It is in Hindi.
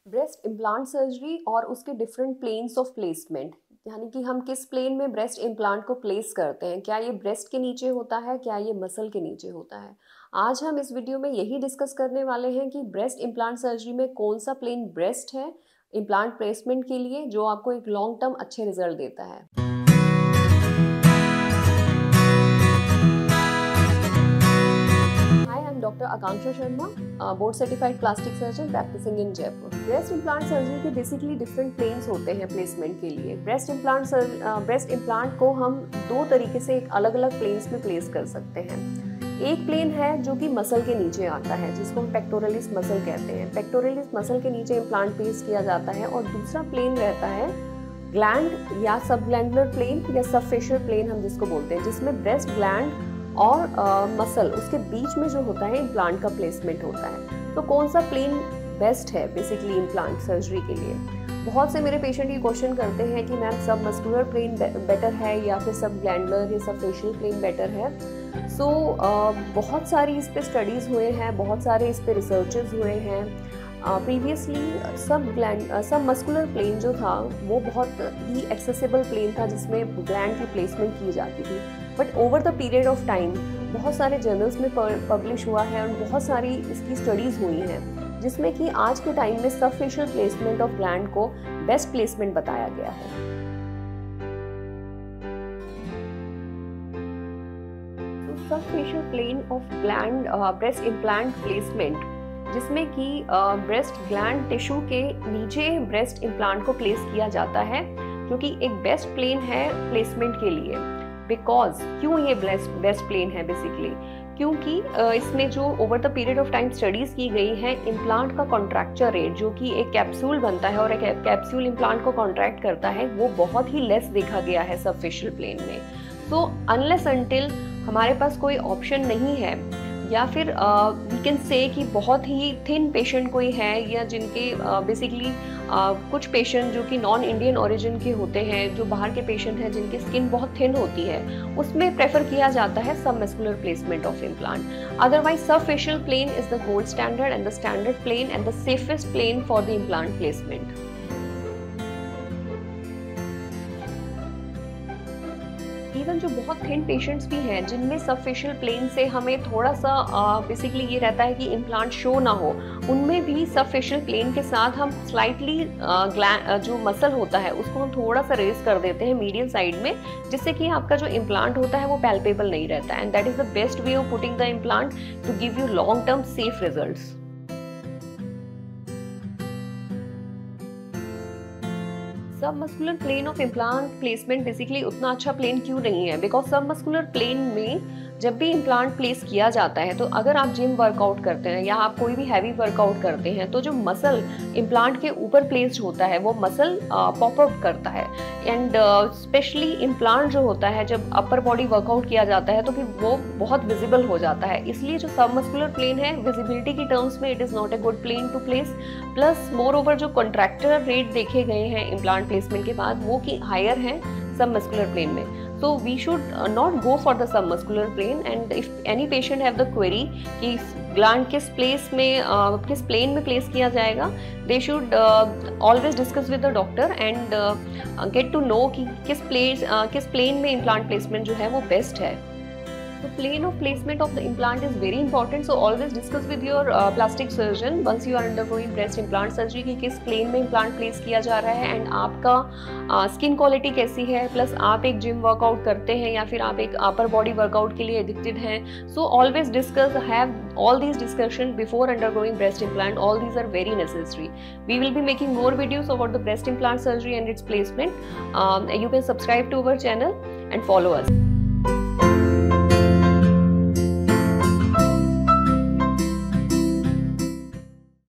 ब्रेस्ट इम्प्लांट सर्जरी और उसके डिफरेंट प्लेन्स ऑफ प्लेसमेंट, यानी कि हम किस प्लेन में ब्रेस्ट इम्प्लांट को प्लेस करते हैं। क्या ये ब्रेस्ट के नीचे होता है, क्या ये मसल के नीचे होता है। आज हम इस वीडियो में यही डिस्कस करने वाले हैं कि ब्रेस्ट इम्प्लांट सर्जरी में कौन सा प्लेन बेस्ट है इम्प्लांट प्लेसमेंट के लिए, जो आपको एक लॉन्ग टर्म अच्छे रिजल्ट देता है। Doctor Akanksha Sharma, board certified plastic surgeon practising in Jaipur. Breast implant surgery के बेसिकली डिफरेंट प्लेन्स होते हैं प्लेसमेंट के लिए। ब्रेस्ट इम्प्लांट को हम दो तरीके से एक अलग अलग प्लेन्स में प्लेस कर सकते हैं। एक प्लेन है जो कि मसल के नीचे आता है, जिसको हम पेक्टोरलिस मसल कहते हैं। पेक्टोरलिस मसल के नीचे इम्प्लांट प्लेस किया जाता है। और दूसरा प्लेन रहता है ग्लैंड या सब ग्लैंडुलर प्लेन या सब फेशियल प्लेन हम जिसको बोलते हैं, जिसमें ब्रेस्ट ग्लैंड और मसल उसके बीच में जो होता है इम्प्लांट का प्लेसमेंट होता है। तो कौन सा प्लेन बेस्ट है बेसिकली इम्प्लांट सर्जरी के लिए। बहुत से मेरे पेशेंट ये क्वेश्चन करते हैं कि मैम सब मस्कुलर प्लेन बेटर है या फिर सब ग्लैंडुलर या सब फेशियल प्लेन बेटर है। सो बहुत सारी इस पे स्टडीज़ हुए हैं, बहुत सारे इस पे रिसर्चेस हुए हैं। प्रीवियसली सब मस्कुलर प्लेन जो था वो बहुत ही एक्सेसिबल प्लेन था, जिसमें ग्लैंड की प्लेसमेंट की जाती थी। But over the period of time बहुत सारे जर्नल्स में पब्लिश हुआ है और बहुत सारी इसकी स्टडीज़ हुई हैं, जिसमें कि आज के टाइम में sub fascial placement of gland को बेस्ट प्लेसमेंट बताया गया है। Sub facial plane of gland breast implant placement, जिसमें कि ब्रेस्ट ग्लैंड टिश्यू के नीचे ब्रेस्ट इम्प्लांट को प्लेस किया जाता है, जो कि एक बेस्ट प्लेन है प्लेसमेंट के लिए। बिकॉज क्यों ये बेस्ट प्लेन है बेसिकली, क्योंकि इसमें जो over the period of time studies की गई हैं, इम्प्लांट का कॉन्ट्रैक्चर रेट, जो कि एक कैप्सूल बनता है और एक कैप्सूल इम्प्लांट को कॉन्ट्रैक्ट करता है, वो बहुत ही लेस देखा गया है सब फेशियल प्लेन में। सो अनलेस अनटिल हमारे पास कोई ऑप्शन नहीं है, या फिर वी कैन से कि बहुत ही थिन पेशेंट कोई है, या जिनके बेसिकली कुछ पेशेंट जो कि नॉन इंडियन ओरिजिन के होते हैं, जो बाहर के पेशेंट हैं जिनकी स्किन बहुत थिन होती है, उसमें प्रेफर किया जाता है submuscular placement of implant. Otherwise सब facial plane is the gold standard and the standard plane and the safest plane for the implant placement. Even जो बहुत थिन पेशेंट्स भी हैं, जिनमें सब फेशियल प्लेन से हमें थोड़ा सा बेसिकली ये रहता है कि इम्प्लांट शो ना हो, उनमें भी सब फेशियल प्लेन के साथ हम स्लाइटली जो मसल होता है उसको हम थोड़ा सा रेज कर देते हैं मीडियल साइड में, जिससे कि आपका जो इम्प्लांट होता है वो पैल्पेबल नहीं रहता है। And that is the best way of putting the implant to give you long term safe results. सब muscular plane of implant placement basically उतना अच्छा प्लेन क्यों नहीं है, बिकॉज सब मस्कुलर प्लेन में जब भी इम्प्लांट प्लेस किया जाता है, तो अगर आप जिम वर्कआउट करते हैं या आप कोई भी हैवी वर्कआउट करते हैं, तो जो मसल इम्प्लांट के ऊपर प्लेस्ड होता है वो मसल पॉप अप करता है। एंड स्पेशली इम्प्लांट जो होता है, जब अपर बॉडी वर्कआउट किया जाता है तो फिर वो बहुत विजिबल हो जाता है। इसलिए जो सब मस्कुलर प्लेन है, विजिबिलिटी की टर्म्स में it is not a good plane to place. Plus moreover जो कॉन्ट्रैक्टर रेट देखे गए हैं इम्प्लांट प्लेसमेंट के बाद, वो कि हायर हैं सब मस्कुलर प्लेन में। So we should not go for the submuscular plane, and if any patient have the query कि gland किस प्लेस में किस प्लेन में प्लेस किया जाएगा, they should always discuss with the doctor and get to know कि किस प्लेन में इम्प्लांट प्लेसमेंट जो है वो बेस्ट है। The plane of placement of the implant is very important, so always discuss with your plastic surgeon once you are undergoing breast implant surgery कि किस plane में implant place किया जा रहा है, and आपका skin quality कैसी है, plus आप एक gym workout करते हैं या फिर आप एक upper body workout के लिए addicted हैं। So always discuss, have all these discussions before undergoing breast implant. All these are very necessary. We will be making more videos about the breast implant surgery and its placement. You can subscribe to our channel and follow us.